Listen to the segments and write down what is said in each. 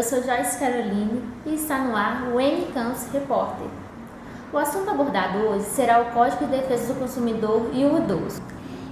eu sou Joyce Caroline e está no ar o N-Campus Repórter. O assunto abordado hoje será o Código de Defesa do Consumidor e o idoso.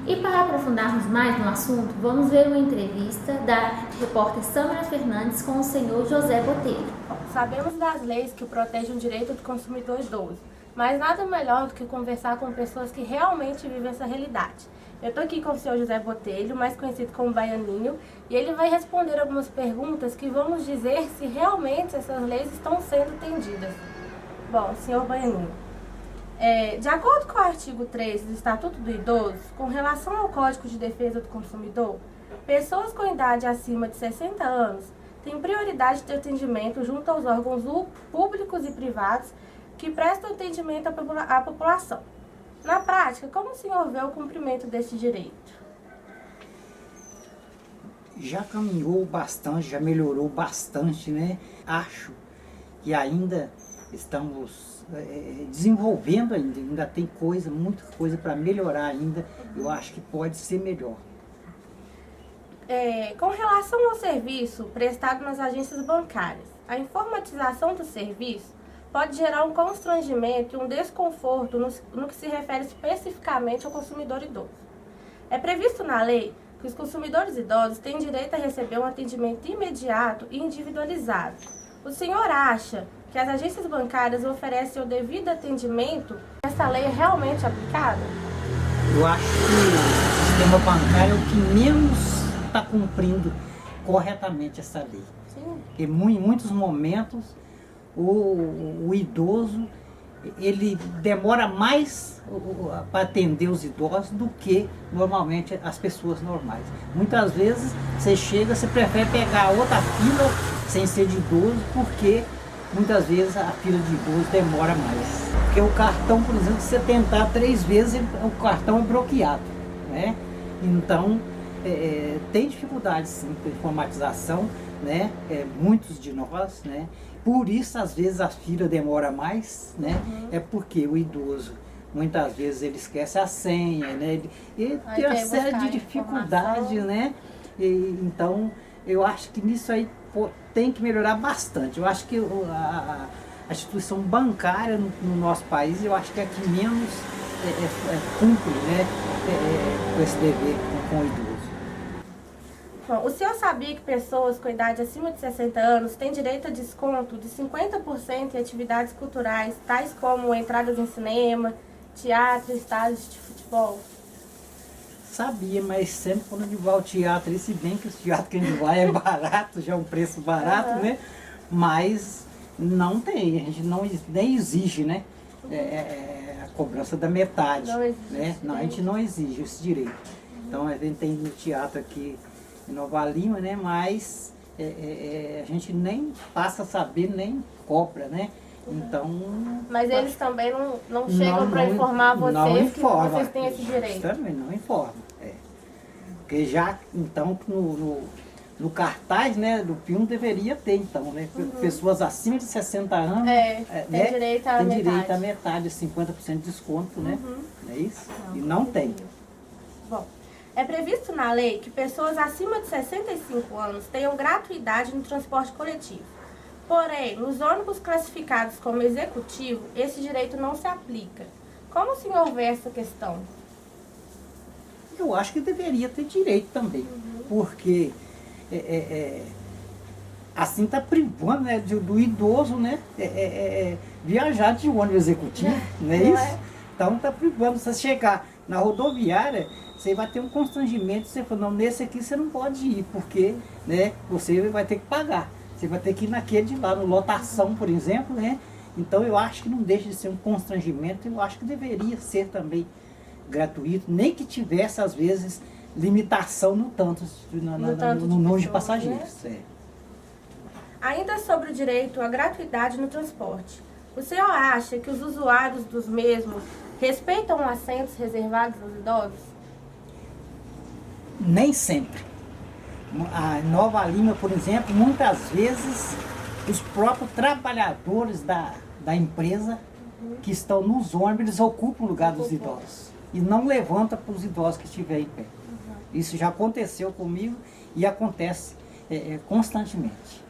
E para aprofundarmos mais no assunto, vamos ver uma entrevista da repórter Samara Fernandes com o senhor José Botelho. Sabemos das leis que protegem o direito do consumidor idoso, mas nada melhor do que conversar com pessoas que realmente vivem essa realidade. Eu estou aqui com o senhor José Botelho, mais conhecido como Baianinho, e ele vai responder algumas perguntas que vão nos dizer se realmente essas leis estão sendo atendidas. Bom, senhor Baianinho, de acordo com o artigo 3 do Estatuto do Idoso, com relação ao Código de Defesa do Consumidor, pessoas com idade acima de 60 anos têm prioridade de atendimento junto aos órgãos públicos e privados que prestam atendimento à população. Na prática, como o senhor vê o cumprimento desse direito? Já caminhou bastante, já melhorou bastante, né? Acho que ainda estamos desenvolvendo ainda tem muita coisa para melhorar ainda. Eu acho que pode ser melhor. Com relação ao serviço prestado nas agências bancárias, a informatização do serviço pode gerar um constrangimento e um desconforto no que se refere especificamente ao consumidor idoso. É previsto na lei que os consumidores idosos têm direito a receber um atendimento imediato e individualizado. O senhor acha que as agências bancárias oferecem o devido atendimento? Essa lei é realmente aplicada? Eu acho que o sistema bancário é o que menos está cumprindo corretamente essa lei. Sim. Porque em muitos momentos o idoso ele demora mais para atender os idosos do que normalmente as pessoas normais. Muitas vezes você prefere pegar outra fila sem ser de idoso, porque muitas vezes a fila de idoso demora mais. Porque o cartão, por exemplo, se você tentar 3 vezes, o cartão é bloqueado, né? Então, tem dificuldade sim com a informatização, né? Muitos de nós, né? Por isso, às vezes, a fila demora mais, né? É porque o idoso, muitas vezes, ele esquece a senha, né? E tem uma série de dificuldades, né? Então, eu acho que nisso aí tem que melhorar bastante. Eu acho que a instituição bancária no nosso país, eu acho que é a que menos cumpre, né? Com esse dever com o idoso. Bom, o senhor sabia que pessoas com idade acima de 60 anos têm direito a desconto de 50% em atividades culturais, tais como entradas em cinema, teatro, estádios de futebol? Sabia, mas sempre quando a gente vai ao teatro, se bem que o teatro que a gente vai é barato, já é um preço barato, né? Mas não tem, a gente nem exige, né? A cobrança da metade, não exige, né? Não, a gente não exige esse direito. Então a gente tem no teatro aqui em Nova Lima, né? Mas a gente nem passa a saber, nem cobra, né? Então... Mas eles também não chegam para informar vocês que vocês têm esse direito? Também não informam. Porque já, então, no cartaz, né, do filme deveria ter, então, né? Pessoas acima de 60 anos tem direito à metade. Direito a metade, 50% de desconto, né? Não é isso? E não tem. Bom, é previsto na lei que pessoas acima de 65 anos tenham gratuidade no transporte coletivo. Porém, nos ônibus classificados como executivo, esse direito não se aplica. Como o senhor vê essa questão? Eu acho que deveria ter direito também, porque assim está privando, né, do idoso, né, viajar de ônibus executivo, não é isso? Então está privando. Você chegar na rodoviária, você vai ter um constrangimento, você fala, não, nesse aqui você não pode ir, porque, né, você vai ter que pagar. Você vai ter que ir naquele de lá, no lotação, por exemplo, né? Então eu acho que não deixa de ser um constrangimento, eu acho que deveria ser também gratuito, nem que tivesse, às vezes, limitação no número de passageiros. Né? Ainda sobre o direito à gratuidade no transporte, o senhor acha que os usuários dos mesmos respeitam assentos reservados aos idosos? Nem sempre. A Nova Lima, por exemplo, muitas vezes os próprios trabalhadores da empresa que estão nos ônibus, eles ocupam o lugar dos idosos e não levanta para os idosos que estiverem em pé. Isso já aconteceu comigo e acontece constantemente.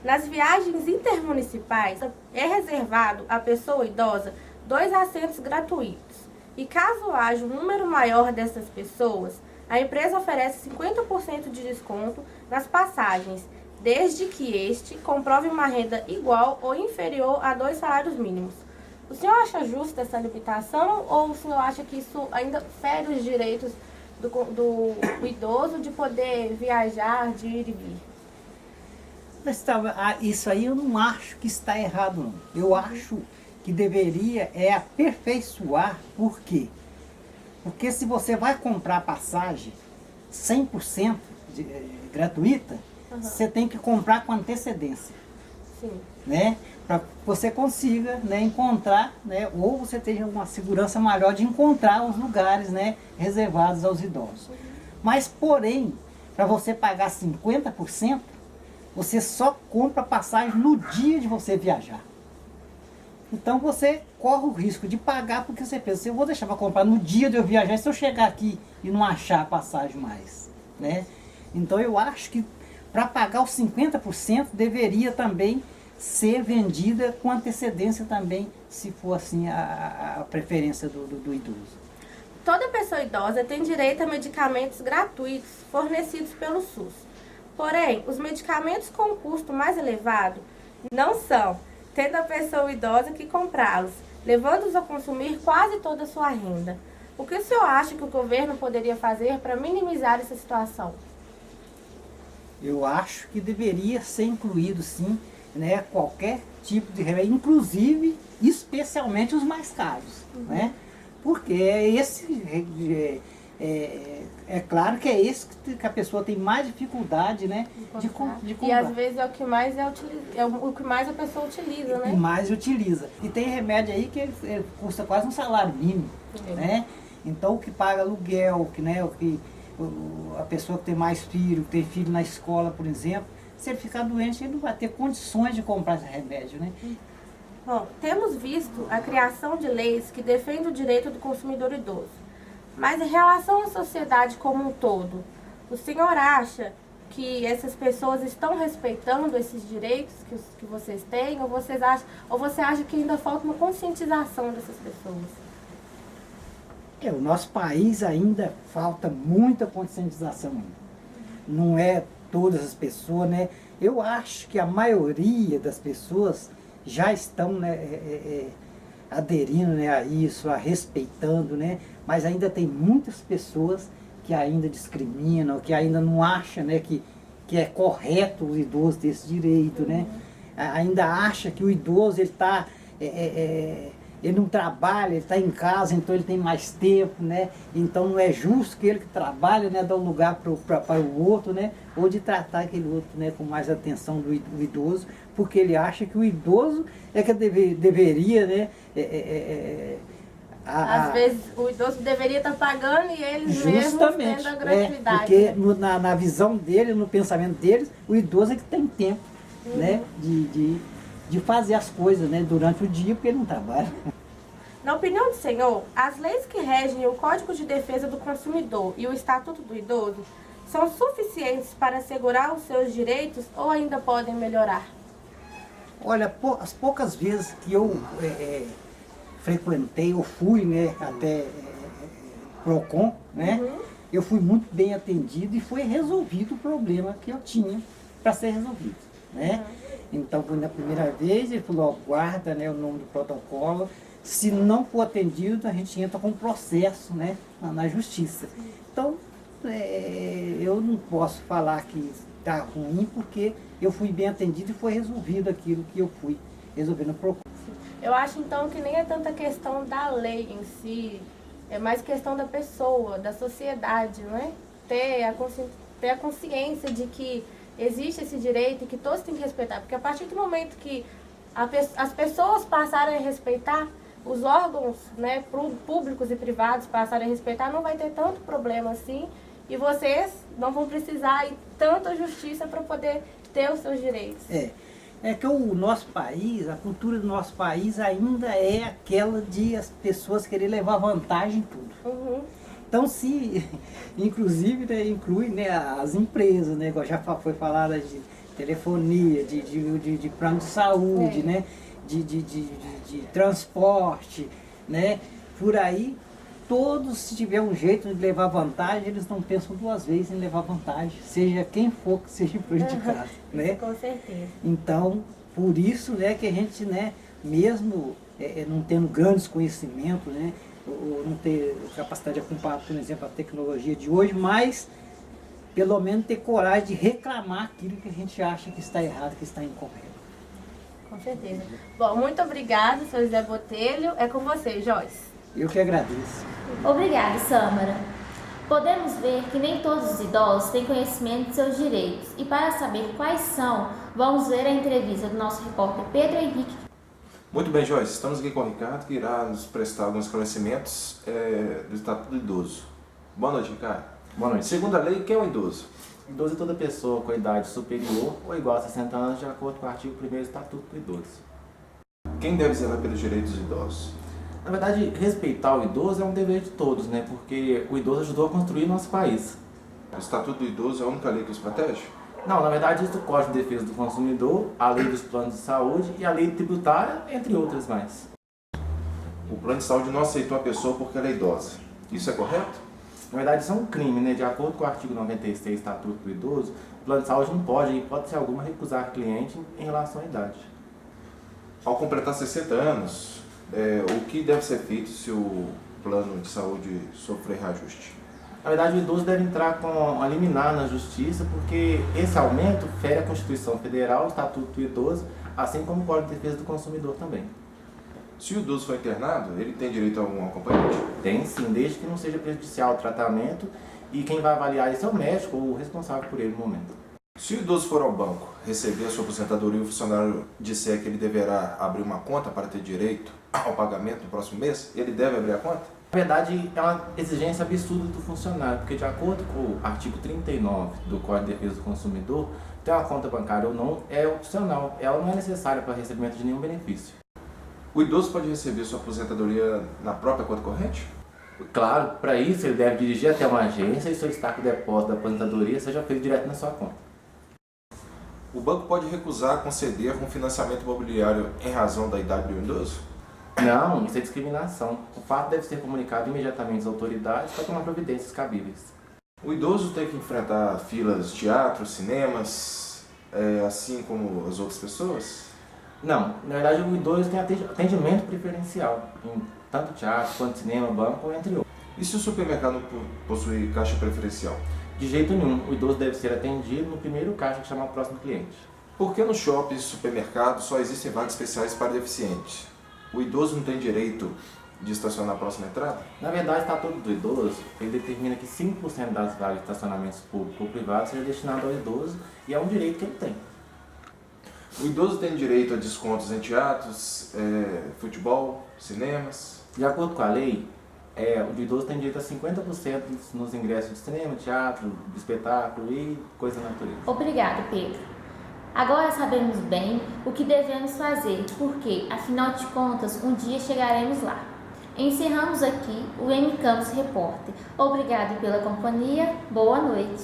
Nas viagens intermunicipais, é reservado à pessoa idosa 2 assentos gratuitos. E caso haja um número maior dessas pessoas, a empresa oferece 50% de desconto nas passagens, desde que este comprove uma renda igual ou inferior a 2 salários mínimos. O senhor acha justa essa limitação ou o senhor acha que isso ainda fere os direitos do idoso de poder viajar, de ir e vir? Isso aí eu não acho que está errado, não. Eu acho que deveria aperfeiçoar. Por quê? Porque se você vai comprar passagem 100% gratuita, você tem que comprar com antecedência. Sim. Né? Para que você consiga, né, encontrar, né, ou você tenha uma segurança maior de encontrar os lugares, né, reservados aos idosos. Mas, porém, para você pagar 50%, você só compra passagem no dia de você viajar. Então você corre o risco de pagar, porque você pensa, se eu vou deixar para comprar no dia de eu viajar, se eu chegar aqui e não achar a passagem mais, né? Então eu acho que para pagar os 50% deveria também ser vendida com antecedência também, se for assim a preferência do idoso. Toda pessoa idosa tem direito a medicamentos gratuitos fornecidos pelo SUS. Porém, os medicamentos com custo mais elevado não são, tendo a pessoa idosa que comprá-los, levando-os a consumir quase toda a sua renda. O que o senhor acha que o governo poderia fazer para minimizar essa situação? Eu acho que deveria ser incluído, sim, né, qualquer tipo de remédio, inclusive, especialmente os mais caros, né? Porque é claro que é esse que a pessoa tem mais dificuldade, né, de comprar. E às vezes é o que mais o que mais a pessoa utiliza, né? E mais utiliza. E tem remédio aí que custa quase um salário mínimo, né? Então o que paga aluguel, a pessoa que tem mais filho, que tem filho na escola, por exemplo, se ele ficar doente, ele não vai ter condições de comprar esse remédio, né? Bom, temos visto a criação de leis que defendem o direito do consumidor idoso. Mas em relação à sociedade como um todo, o senhor acha que essas pessoas estão respeitando esses direitos que vocês têm? Ou você acha que ainda falta uma conscientização dessas pessoas? O nosso país ainda falta muita conscientização ainda. Não é todas as pessoas, né? Eu acho que a maioria das pessoas já estão, né, aderindo, né, a isso, respeitando, né? Mas ainda tem muitas pessoas que ainda discriminam, que ainda não acham, né, que é correto o idoso ter esse direito, né? Ainda acha que o idoso ele não trabalha, ele está em casa, então ele tem mais tempo, né? Então não é justo que ele que trabalha, né, dá um lugar para o outro, né? Ou de tratar aquele outro, né, com mais atenção do idoso, porque ele acha que o idoso é que deveria, né? Às vezes o idoso deveria estar pagando e eles mesmos tendo a gratuidade. Porque na visão dele, no pensamento deles, o idoso é que tem tempo, né, de fazer as coisas, né, durante o dia, porque ele não trabalha. Na opinião do senhor, as leis que regem o Código de Defesa do Consumidor e o Estatuto do Idoso são suficientes para assegurar os seus direitos ou ainda podem melhorar? Olha, as poucas vezes que eu frequentei, eu fui, né, até Procon, né, eu fui muito bem atendido e foi resolvido o problema que eu tinha para ser resolvido, né? Então, na primeira vez, ele falou, guarda, né, o nome do protocolo. Se não for atendido, a gente entra com processo, né, na justiça. Então, eu não posso falar que está ruim, porque eu fui bem atendido e foi resolvido aquilo que eu fui resolvendo no Procon. Eu acho, então, que nem é tanta questão da lei em si, é mais questão da pessoa, da sociedade, não é? Ter a consciência de que existe esse direito e que todos têm que respeitar. Porque a partir do momento que as pessoas passarem a respeitar, os órgãos, né, públicos e privados passarem a respeitar, não vai ter tanto problema assim. E vocês não vão precisar ir tanto à justiça para poder ter os seus direitos. É que o nosso país, a cultura do nosso país ainda é aquela de as pessoas querer levar vantagem em tudo. Então, se, inclusive, né, inclui, né, as empresas, né, igual já foi falado, telefonia, de plano de saúde, né? De transporte, né? Por aí, todos, se tiver um jeito de levar vantagem, eles não pensam duas vezes em levar vantagem, seja quem for que seja prejudicado, né? Com certeza. Então, por isso, né, que a gente, né, mesmo não tendo grandes conhecimentos, né, ou não ter capacidade de acompanhar, por exemplo, a tecnologia de hoje, mas pelo menos ter coragem de reclamar aquilo que a gente acha que está errado, que está incorreto. Com certeza. Bom, muito obrigada, seu José Botelho. É com você, Joyce. Eu que agradeço. Obrigada, Sâmara. Podemos ver que nem todos os idosos têm conhecimento de seus direitos, e para saber quais são, vamos ver a entrevista do nosso repórter Pedro Henrique. Muito bem, Joyce. Estamos aqui com o Ricardo, que irá nos prestar alguns esclarecimentos do Estatuto do Idoso. Boa noite, Ricardo. Boa noite. Segundo a lei, quem é o idoso? Idoso é toda pessoa com idade superior ou igual a 60 anos, de acordo com o artigo 1º do Estatuto do Idoso. Quem deve zelar pelos direitos dos idosos? Na verdade, respeitar o idoso é um dever de todos, né? Porque o idoso ajudou a construir nosso país. O Estatuto do Idoso é a única lei que os protege? Não, na verdade, isso é o Código de Defesa do Consumidor, a Lei dos Planos de Saúde e a Lei Tributária, entre outras mais. O plano de saúde não aceitou a pessoa porque ela é idosa. Isso é correto? Na verdade, isso é um crime, né? De acordo com o artigo 96 do Estatuto do Idoso, o plano de saúde não pode, em hipótese alguma, recusar cliente em relação à idade. Ao completar 60 anos, o que deve ser feito se o plano de saúde sofrer reajuste? Na verdade, o idoso deve entrar com a liminar na justiça, porque esse aumento fere a Constituição Federal, o Estatuto do Idoso, assim como o Código de Defesa do Consumidor também. Se o idoso for internado, ele tem direito a um acompanhante? Tem sim, desde que não seja prejudicial ao tratamento, e quem vai avaliar isso é o médico ou o responsável por ele no momento. Se o idoso for ao banco receber a sua aposentadoria e o funcionário disser que ele deverá abrir uma conta para ter direito ao pagamento no próximo mês, ele deve abrir a conta? Na verdade, é uma exigência absurda do funcionário, porque de acordo com o artigo 39 do Código de Defesa do Consumidor, ter uma conta bancária ou não é opcional, ela não é necessária para recebimento de nenhum benefício. O idoso pode receber sua aposentadoria na própria conta corrente? Claro, para isso ele deve dirigir até uma agência e solicitar que o depósito da aposentadoria seja feito direto na sua conta. O banco pode recusar conceder um financiamento imobiliário em razão da idade do idoso? Não, isso é discriminação. O fato deve ser comunicado imediatamente às autoridades para tomar providências cabíveis. O idoso tem que enfrentar filas de teatros, cinemas, assim como as outras pessoas? Não, na verdade o idoso tem atendimento preferencial em tanto teatro quanto cinema, banco, entre outros. E se o supermercado não possui caixa preferencial? De jeito nenhum, o idoso deve ser atendido no primeiro caixa que chamar o próximo cliente. Por que no shopping e supermercado só existem vagas especiais para deficientes? O idoso não tem direito de estacionar na próxima entrada? Na verdade, o Estatuto do Idoso, ele determina que 5% das vagas de estacionamentos públicos ou privados seja destinado ao idoso e é um direito que ele tem. O idoso tem direito a descontos em teatros, futebol, cinemas? De acordo com a lei, o idoso tem direito a 50% nos ingressos de cinema, teatro, de espetáculo e coisa da natureza. Obrigado, Pedro. Agora sabemos bem o que devemos fazer, porque, afinal de contas, um dia chegaremos lá. Encerramos aqui o M Campus Repórter. Obrigado pela companhia. Boa noite.